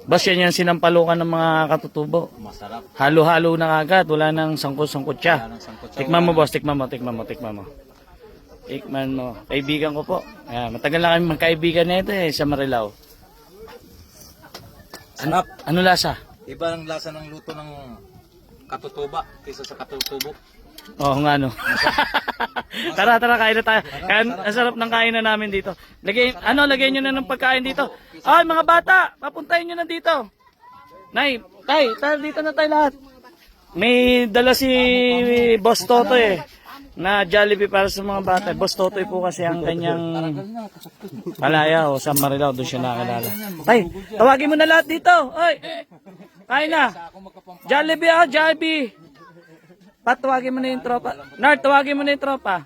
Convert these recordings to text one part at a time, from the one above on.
Boss, yan yung sinampalukan ng mga katutubo. Masarap. Halo-halo na agad. Wala nang sangkot-sangkot siya. Wala nang sangkot sa Tikman mo, ulam. boss. Tikman mo. Tikman mo. Kaibigan ko po. Ayan, matagal na kami magkaibigan na ito sa Marilao. Sarap. Ano lasa? Iba ang lasa ng luto ng katutuba kaysa sa katutubo. Oo nga no. Tara, kain na tayo. Ang sarap ng kainan namin dito. Lagyan nyo na ng pagkain dito. Ay, mga bata, papuntahin nyo na dito. Nay, tayo dito na tayo lahat. May dala si Boss Totoy na Jollibee para sa mga bata. Boss Totoy po kasi ang kanyang palaya o sa Marilao, doon siya nakakilala. Tay, tawagin mo na lahat dito. Ay, kain na. Jollibee. Patawagin mo na yung tropa. Nard, tawagin mo na yung tropa.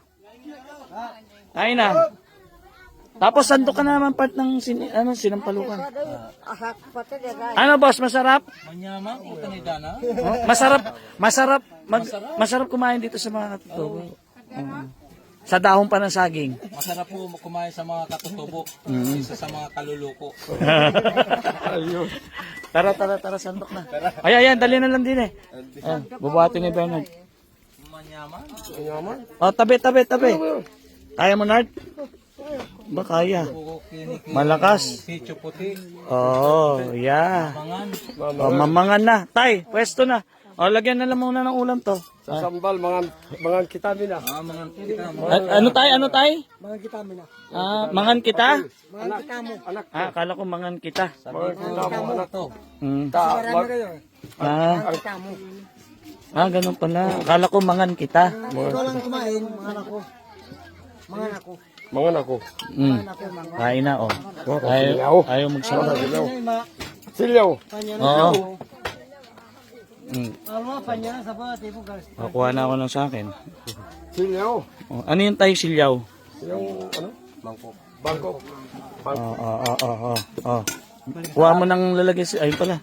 Kain na. Tapos sandok ka na naman part ng sinampalukan. Ano boss, masarap? Manyama, utang idana. Masarap kumain dito sa mga katutubo. Sa dahon pa ng saging. Masarap po kumain sa mga katutubo kaysa sa mga kaluluko. Tara, sandok na. Ayan, dali na lang din eh. Ayan, bubuhatin ni Bernard. Manyama. Oh, tabi. Kaya mo, Nard? Ba, kaya. Malakas. Sityo puti. Oh, yeah. Mangan. Oh, mamangan na. Tay, pwesto na. Oh, lagyan na lang muna ng ulam to. Sa sambal, mangan kita mina. Mangan kita. Ano tay? Mangan kita mina. Mangan kita? Mangan kita mo. Anak. Akala ko mangan kita. Mangan kita mo, anak to. Ganun pala. Akala ko mangan kita. Ikaw lang kumain, mangan ako. Mangan ako. Kain na, oh. Ayaw magsawa. Silyaw. Oo. Kukuha na ako ng sa akin. Silyaw. Oh, ano yung tayo silyaw? Yung ano? Bangkok. Oh. Kuha mo nang lalagay ayun pala.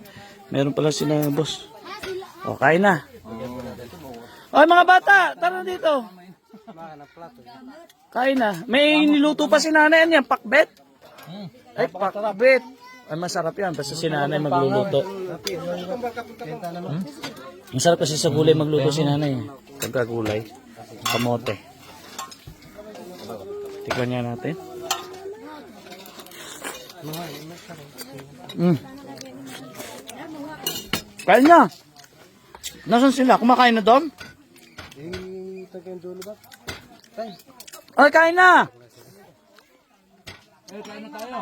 Meron pala sila boss. O, kain na. Oy mga bata, tara dito. Kain na. May niluto pa si nanay yan, pakbet. Ay, pakbet. Ay, masarap yan, basta si nanay magluluto. Masarap kasi sa gulay magluto si nanay. Pagkagulay. Kamote. Tikman niya natin. Kain na. Nasaan sila? Kumakain na doon? Ay, kain na!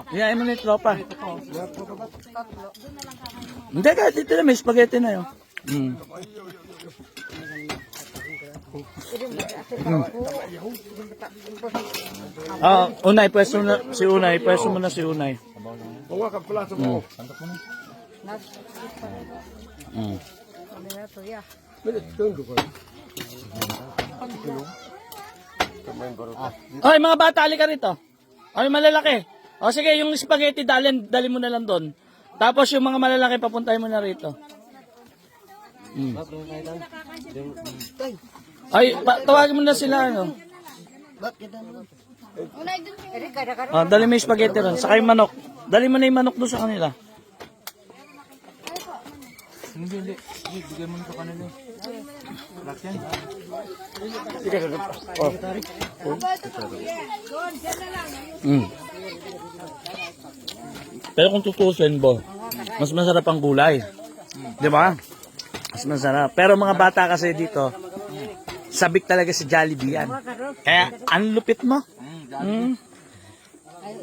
Iyain mo na yung tropa. Hindi, kahit dito na may spaghetti na yun. Unay, pwesto mo na si Unay. Pwesto mo na si Unay. Mga kaplato mo. Ay, mga bata, halika rito. Ay, malalaki. O sige, yung spaghetti dali mo na lang doon. Tapos yung mga malalaki papuntahin mo na rito. Ay, tawagin mo na sila ano. Dali mo yung spaghetti ron. Saka yung manok. Dali mo na yung manok doon sa kanila. Hindi. Bigyan mo nito kanina. Pero kung tutusin mo, mas masarap ang gulay. Di ba? Mas masarap. Pero mga bata kasi dito, sabik talaga si Jollibee yan. Kaya, ang lupit mo.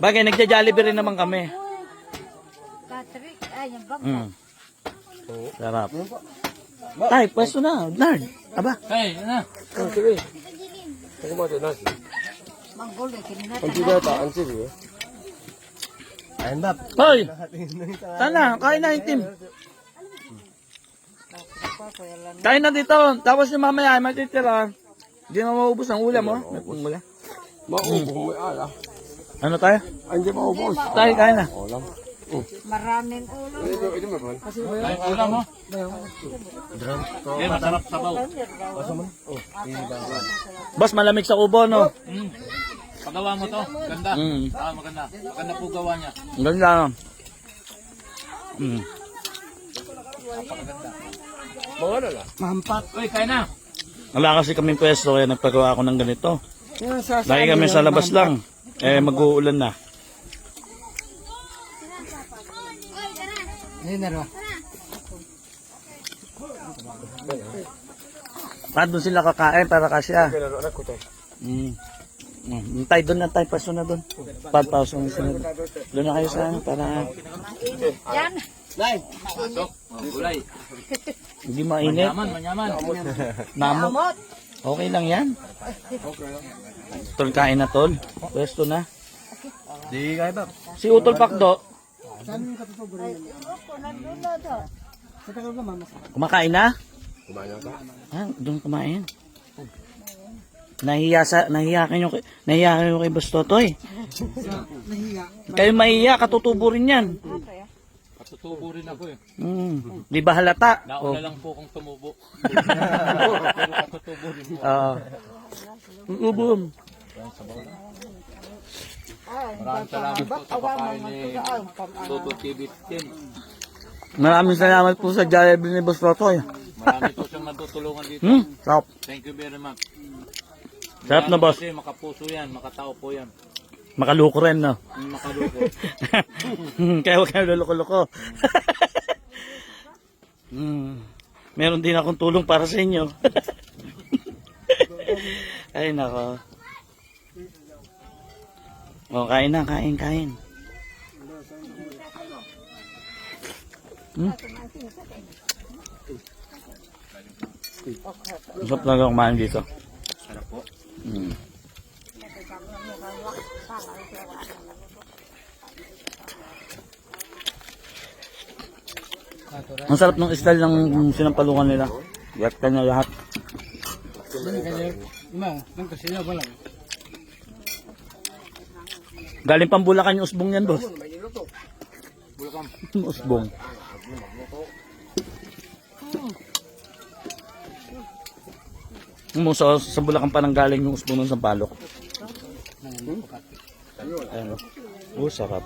Bagay, nagja-Jollibee rin naman kami. Sarap. Tay, pwesto na. Nard. Aba. Hey, ano? Sige. Sige mo ito, nasi. Ang tigata, ang sige. Ayun ba? Hoy! Sana, kain na yung team. Kain na dito. Tapos yung mamaya, may titira. Hindi na maubos ang ulam, oh. May pungula. Maubos, may ala. Ano tayo? Hindi maubos. Tayo, kain na. Ulam. Maraming ulo. Ito mo ba? Ay, ulam mo. Masarap sabaw. Boss, malamig sa kubo, no? Pagawa mo to. Ganda. Maganda. Maganda po gawa niya. Ganda. Mm. Mga lala. Mampat. Uy, kain na. Wala kasi kaming pwesto kaya nagpagawa ako ng ganito. Yung sa Lagi kami sa labas lang. Mag-uulan na. Dinero. Doon sila kakain para kasya. Kailan anak ko tayo. Tayo doon na tayo, paso na doon. Paso na doon. Doon na kayo sa ano para Yan. Pasok, mga gulay. hindi mainit. Manyaman. Namot. Okay lang yan. Tol, kain na tol. Pwesto na. Di kaya ba? Si Utol Pakdo. Kumakain na? Kumain na ba? Doon kumain. Nahiya kayo kay Boss Totoy. Kayo mahiya, katutubo rin yan. Katutubo rin ako eh. Di ba halata? Nauna lang po kung tumubo. Pero katutubo rin po. Ubom. Maraming salamat po sa pagkain ni Toto TV Team. Maraming salamat po sa Jollibee ni Boss Totoy. Marami po siyang natutulungan dito. Sarap. Thank you very much. Sarap na, boss. Kasi makapuso yan, makatao po yan. Makaluko rin, no? Makaluko. Kaya huwag kayo luloko-loko. Meron din akong tulong para sa inyo. Ay, nako. O, kain na, kain. Masarap talaga kumain dito. Sarap po. Ang sarap ng style ng sinampalukan nila. Gat ka na lahat. Galing pang Bulacan yung usbong yan, boss. Bulacan. Usbong. Sa Bulacan pa nang galing yung usbong ng Sampalok. Ayan, sarap.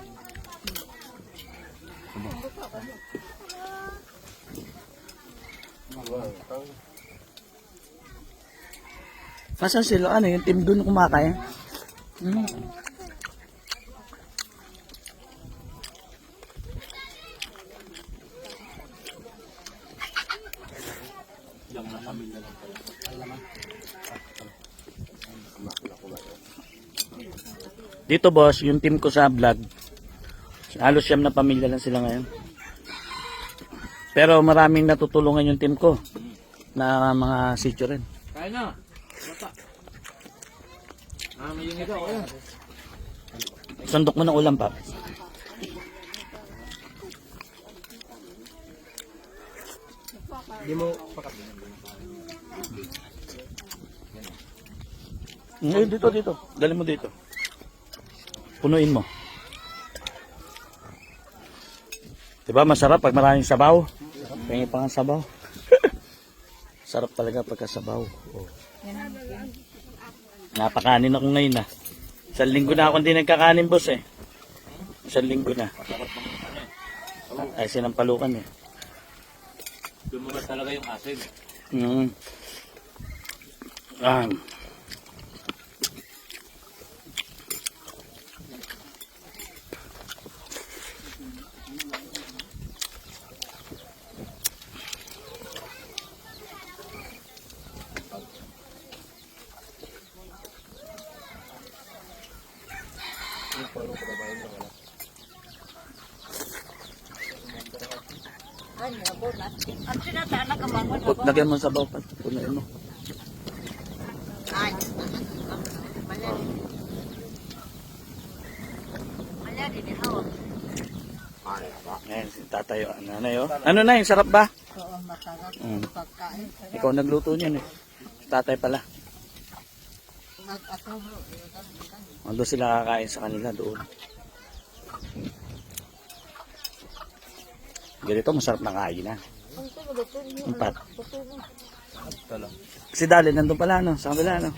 Kasan sila, ano yung team doon kumakain? Dito boss, yung team ko sa vlog, halos 7 na pamilya lang sila ngayon. Pero maraming natutulungan yung team ko na mga sityo rin. Kain na. Bata. May yung ikaw. Ayan. Sandok mo ng ulam pa. Di mo Dito. Dali mo dito. Punuin mo. Diba masarap pag maraming sabaw? Pengi pa nga sabaw. Sarap talaga pagka sabaw. Oh. Napakanin ako ngayon ah. 1 linggo na ako hindi nagkakanin boss eh. 1 linggo na. Ay sinampalukan eh. Lumabas talaga yung asin. Lagyan mo sa sabaw pa. Punuin mo. Ayan, si tatay. Ano na yung sarap ba? Oo, masarap pagkain. Ikaw nagluto niyan eh. Tatay pala. Doon sila kakain sa kanila doon. Ganito masarap na kain na. 4. Si Dali nandun pala no, sa kabila no.